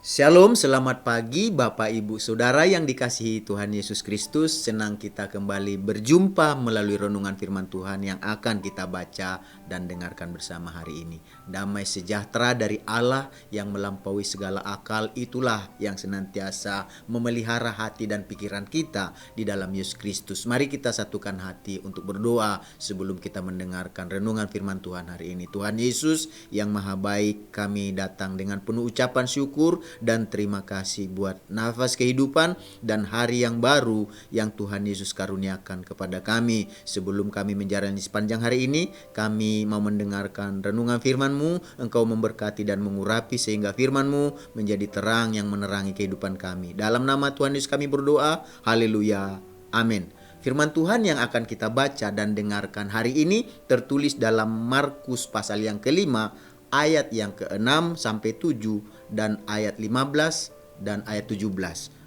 Shalom, selamat pagi Bapak Ibu Saudara yang dikasihi Tuhan Yesus Kristus. Senang kita kembali berjumpa melalui renungan firman Tuhan yang akan kita baca dan dengarkan bersama hari ini. Damai sejahtera dari Allah yang melampaui segala akal, itulah yang senantiasa memelihara hati dan pikiran kita di dalam Yesus Kristus. Mari kita satukan hati untuk berdoa sebelum kita mendengarkan renungan firman Tuhan hari ini. Tuhan Yesus yang maha baik, kami datang dengan penuh ucapan syukur dan terima kasih buat nafas kehidupan dan hari yang baru yang Tuhan Yesus karuniakan kepada kami. Sebelum kami menjalani sepanjang hari ini, kami mau mendengarkan renungan firman-Mu. Engkau memberkati dan mengurapi sehingga firman-Mu menjadi terang yang menerangi kehidupan kami. Dalam nama Tuhan Yesus kami berdoa, haleluya, amin. Firman Tuhan yang akan kita baca dan dengarkan hari ini tertulis dalam Markus pasal yang kelima, ayat yang ke-6 sampai 7 dan ayat 15 dan ayat 17.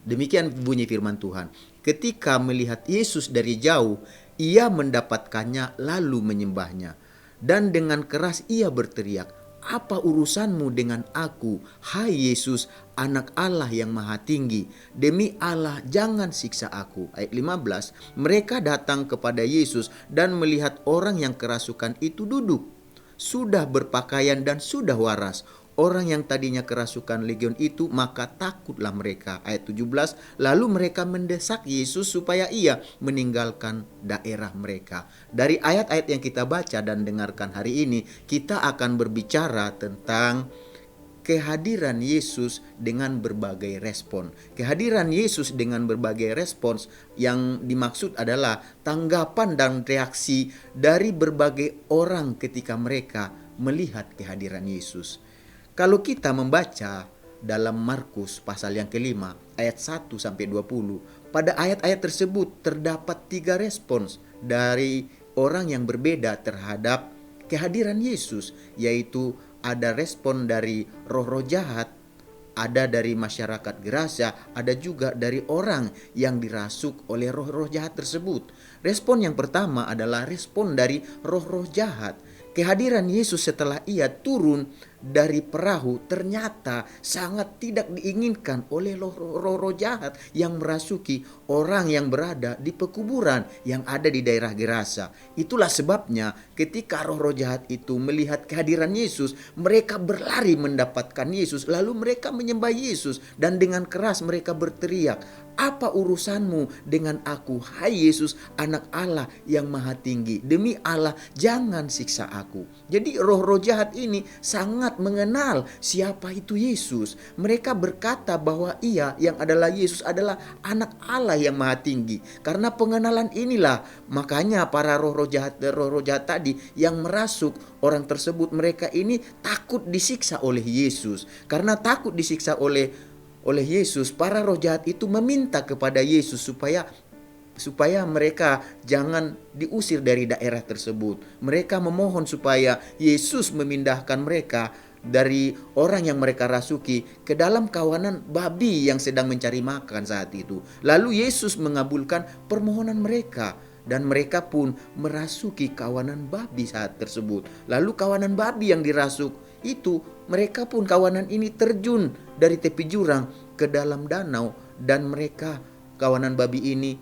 Demikian bunyi firman Tuhan. Ketika melihat Yesus dari jauh, ia mendapatkannya lalu menyembahnya. Dan dengan keras ia berteriak, "Apa urusanmu dengan aku, hai Yesus, anak Allah yang maha tinggi? Demi Allah jangan siksa aku." Ayat 15, mereka datang kepada Yesus dan melihat orang yang kerasukan itu duduk, sudah berpakaian dan sudah waras. Orang yang tadinya kerasukan legion itu, maka takutlah mereka. Ayat 17, lalu mereka mendesak Yesus supaya ia meninggalkan daerah mereka. Dari ayat-ayat yang kita baca dan dengarkan hari ini, kita akan berbicara tentang kehadiran Yesus dengan berbagai respon. Kehadiran Yesus dengan berbagai respons yang dimaksud adalah tanggapan dan reaksi dari berbagai orang ketika mereka melihat kehadiran Yesus. Kalau kita membaca dalam Markus pasal yang kelima ayat 1 sampai 20, pada ayat-ayat tersebut terdapat 3 respons dari orang yang berbeda terhadap kehadiran Yesus, yaitu ada respon dari roh-roh jahat, ada dari masyarakat Gerasa, ada juga dari orang yang dirasuk oleh roh-roh jahat tersebut. Respon yang pertama adalah respon dari roh-roh jahat. Kehadiran Yesus setelah ia turun dari perahu ternyata sangat tidak diinginkan oleh roh-roh jahat yang merasuki orang yang berada di pekuburan yang ada di daerah Gerasa. Itulah sebabnya ketika roh-roh jahat itu melihat kehadiran Yesus, mereka berlari mendapatkan Yesus, lalu mereka menyembah Yesus dan dengan keras mereka berteriak, "Apa urusanmu dengan aku, hai Yesus, anak Allah yang maha tinggi? Demi Allah jangan siksa aku." Jadi roh-roh jahat ini sangat mengenal siapa itu Yesus. Mereka berkata bahwa ia yang adalah Yesus adalah anak Allah yang maha tinggi. Karena pengenalan inilah makanya para roh-roh jahat tadi yang merasuk orang tersebut, mereka ini takut disiksa oleh Yesus. Karena takut disiksa oleh Yesus, para roh jahat itu meminta kepada Yesus supaya mereka jangan diusir dari daerah tersebut. Mereka memohon supaya Yesus memindahkan mereka dari orang yang mereka rasuki ke dalam kawanan babi yang sedang mencari makan saat itu. Lalu Yesus mengabulkan permohonan mereka dan mereka pun merasuki kawanan babi saat tersebut. Lalu kawanan babi yang dirasuk itu, mereka pun kawanan ini terjun dari tepi jurang ke dalam danau dan mereka kawanan babi ini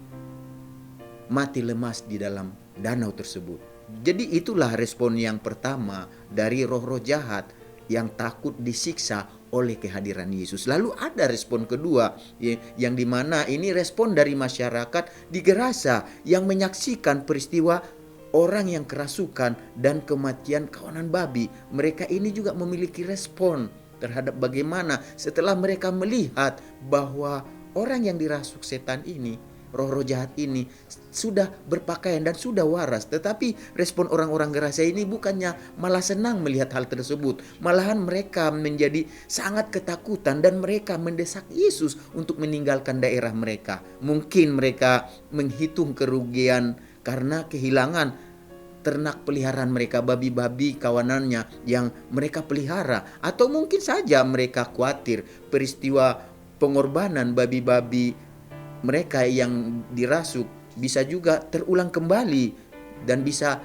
mati lemas di dalam danau tersebut. Jadi itulah respon yang pertama dari roh-roh jahat yang takut disiksa oleh kehadiran Yesus. Lalu ada respon kedua yang dimana ini respon dari masyarakat di Gerasa yang menyaksikan peristiwa orang yang kerasukan dan kematian kawanan babi. Mereka ini juga memiliki respon terhadap bagaimana setelah mereka melihat bahwa orang yang dirasuk setan ini, roh-roh jahat ini sudah berpakaian dan sudah waras. Tetapi respon orang-orang Gerasa ini bukannya malah senang melihat hal tersebut. Malahan mereka menjadi sangat ketakutan dan mereka mendesak Yesus untuk meninggalkan daerah mereka. Mungkin mereka menghitung kerugian karena kehilangan ternak peliharaan mereka, babi-babi kawanannya yang mereka pelihara. Atau mungkin saja mereka khawatir peristiwa pengorbanan babi-babi mereka yang dirasuk bisa juga terulang kembali dan bisa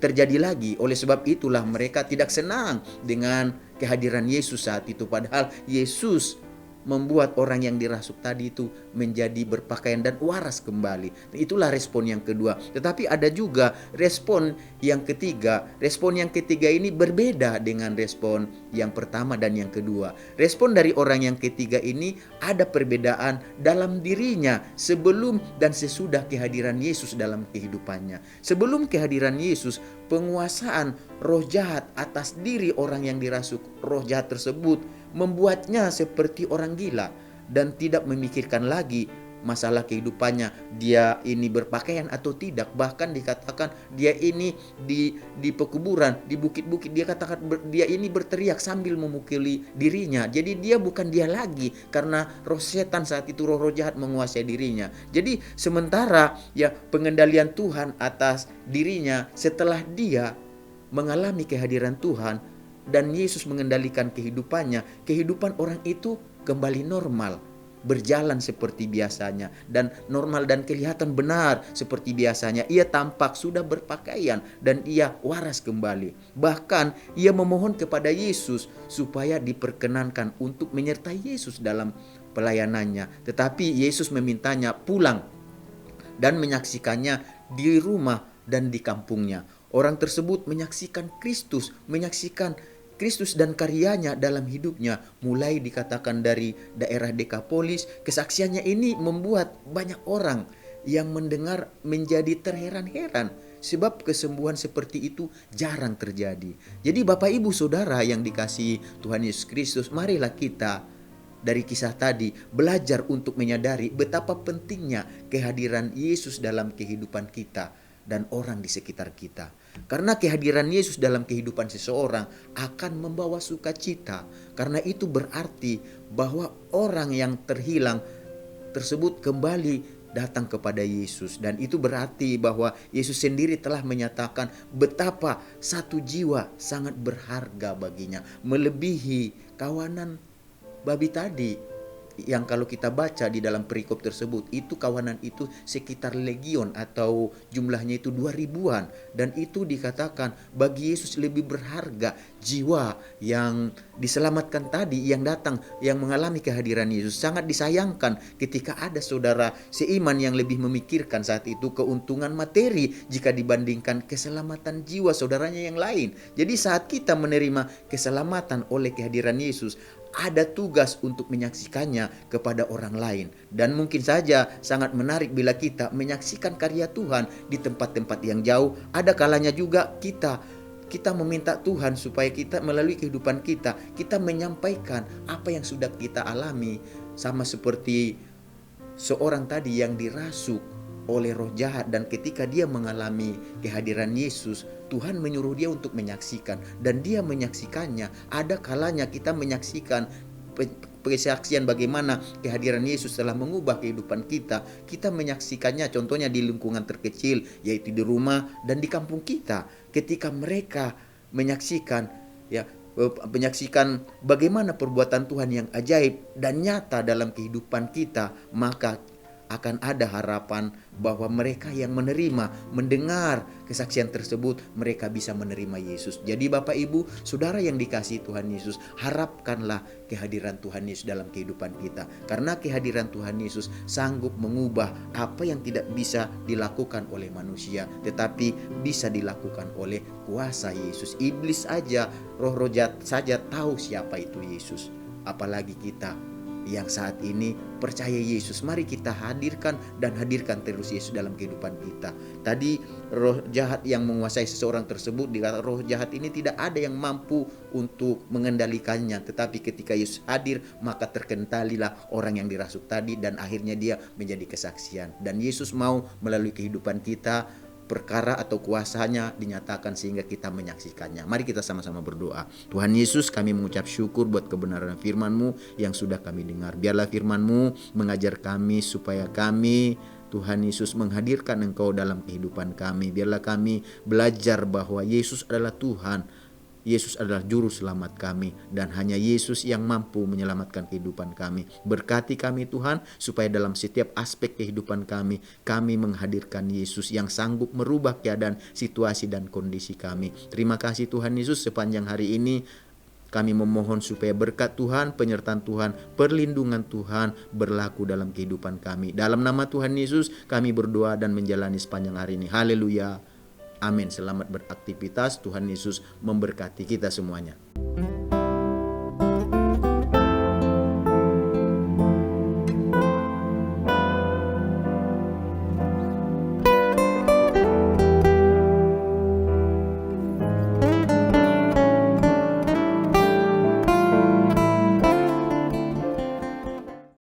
terjadi lagi. Oleh sebab itulah mereka tidak senang dengan kehadiran Yesus saat itu. Padahal Yesus membuat orang yang dirasuk tadi itu menjadi berpakaian dan waras kembali. Itulah respon yang kedua. Tetapi ada juga respon yang ketiga. Respon yang ketiga ini berbeda dengan respon yang pertama dan yang kedua. Respon dari orang yang ketiga ini ada perbedaan dalam dirinya sebelum dan sesudah kehadiran Yesus dalam kehidupannya. Sebelum kehadiran Yesus, penguasaan roh jahat atas diri orang yang dirasuk roh jahat tersebut membuatnya seperti orang gila dan tidak memikirkan lagi masalah kehidupannya, dia ini berpakaian atau tidak. Bahkan dikatakan dia ini di pekuburan, di bukit-bukit, dia katakan dia ini berteriak sambil memukuli dirinya. Jadi dia bukan dia lagi karena roh setan saat itu, roh jahat menguasai dirinya. Jadi sementara ya pengendalian Tuhan atas dirinya setelah dia mengalami kehadiran Tuhan dan Yesus mengendalikan kehidupannya, kehidupan orang itu kembali normal, berjalan seperti biasanya dan normal dan kelihatan benar seperti biasanya. Ia tampak sudah berpakaian dan ia waras kembali. Bahkan ia memohon kepada Yesus supaya diperkenankan untuk menyertai Yesus dalam pelayanannya. Tetapi Yesus memintanya pulang dan menyaksikannya di rumah dan di kampungnya. Orang tersebut menyaksikan Kristus dan karyanya dalam hidupnya. Mulai dikatakan dari daerah Dekapolis, kesaksiannya ini membuat banyak orang yang mendengar menjadi terheran-heran. Sebab kesembuhan seperti itu jarang terjadi. Jadi Bapak Ibu Saudara yang dikasihi Tuhan Yesus Kristus, marilah kita dari kisah tadi belajar untuk menyadari betapa pentingnya kehadiran Yesus dalam kehidupan kita dan orang di sekitar kita. Karena kehadiran Yesus dalam kehidupan seseorang akan membawa sukacita. Karena itu berarti bahwa orang yang terhilang tersebut kembali datang kepada Yesus. Dan itu berarti bahwa Yesus sendiri telah menyatakan betapa satu jiwa sangat berharga baginya, melebihi kawanan babi tadi. Yang kalau kita baca di dalam perikop tersebut, itu kawanan itu sekitar legion atau jumlahnya itu 2000-an. Dan itu dikatakan bagi Yesus lebih berharga jiwa yang diselamatkan tadi, yang datang, yang mengalami kehadiran Yesus. Sangat disayangkan ketika ada saudara seiman yang lebih memikirkan saat itu keuntungan materi jika dibandingkan keselamatan jiwa saudaranya yang lain. Jadi saat kita menerima keselamatan oleh kehadiran Yesus, ada tugas untuk menyaksikannya kepada orang lain. Dan mungkin saja sangat menarik bila kita menyaksikan karya Tuhan di tempat-tempat yang jauh. Ada kalanya juga kita meminta Tuhan supaya kita melalui kehidupan kita menyampaikan apa yang sudah kita alami. Sama seperti seorang tadi yang dirasuk oleh roh jahat, dan ketika dia mengalami kehadiran Yesus, Tuhan menyuruh dia untuk menyaksikan, dan dia menyaksikannya. Ada kalanya kita menyaksikan kesaksian bagaimana kehadiran Yesus telah mengubah kehidupan kita. Kita menyaksikannya contohnya di lingkungan terkecil, yaitu di rumah dan di kampung kita. Ketika mereka menyaksikan bagaimana perbuatan Tuhan yang ajaib dan nyata dalam kehidupan kita, maka akan ada harapan bahwa mereka yang mendengar kesaksian tersebut, mereka bisa menerima Yesus. Jadi Bapak Ibu, Saudara yang dikasihi Tuhan Yesus, harapkanlah kehadiran Tuhan Yesus dalam kehidupan kita. Karena kehadiran Tuhan Yesus sanggup mengubah apa yang tidak bisa dilakukan oleh manusia, tetapi bisa dilakukan oleh kuasa Yesus. Iblis aja, roh-roh jahat saja tahu siapa itu Yesus. Apalagi kita yang saat ini percaya Yesus. Mari kita hadirkan terus Yesus dalam kehidupan kita. Tadi roh jahat yang menguasai seseorang tersebut, dikatakan roh jahat ini tidak ada yang mampu untuk mengendalikannya. Tetapi ketika Yesus hadir, maka terkendalilah orang yang dirasuk tadi, dan akhirnya dia menjadi kesaksian. Dan Yesus mau melalui kehidupan kita perkara atau kuasanya dinyatakan sehingga kita menyaksikannya. Mari kita sama-sama berdoa. Tuhan Yesus, kami mengucap syukur buat kebenaran firman-Mu yang sudah kami dengar. Biarlah firman-Mu mengajar kami supaya kami, Tuhan Yesus, menghadirkan Engkau dalam kehidupan kami. Biarlah kami belajar bahwa Yesus adalah Tuhan Yesus adalah juru selamat kami dan hanya Yesus yang mampu menyelamatkan kehidupan kami. Berkati kami Tuhan supaya dalam setiap aspek kehidupan kami menghadirkan Yesus yang sanggup merubah keadaan, situasi dan kondisi kami. Terima kasih Tuhan Yesus, sepanjang hari ini kami memohon supaya berkat Tuhan, penyertaan Tuhan, perlindungan Tuhan berlaku dalam kehidupan kami. Dalam nama Tuhan Yesus kami berdoa dan menjalani sepanjang hari ini. Haleluya. Amin. Selamat beraktivitas. Tuhan Yesus memberkati kita semuanya.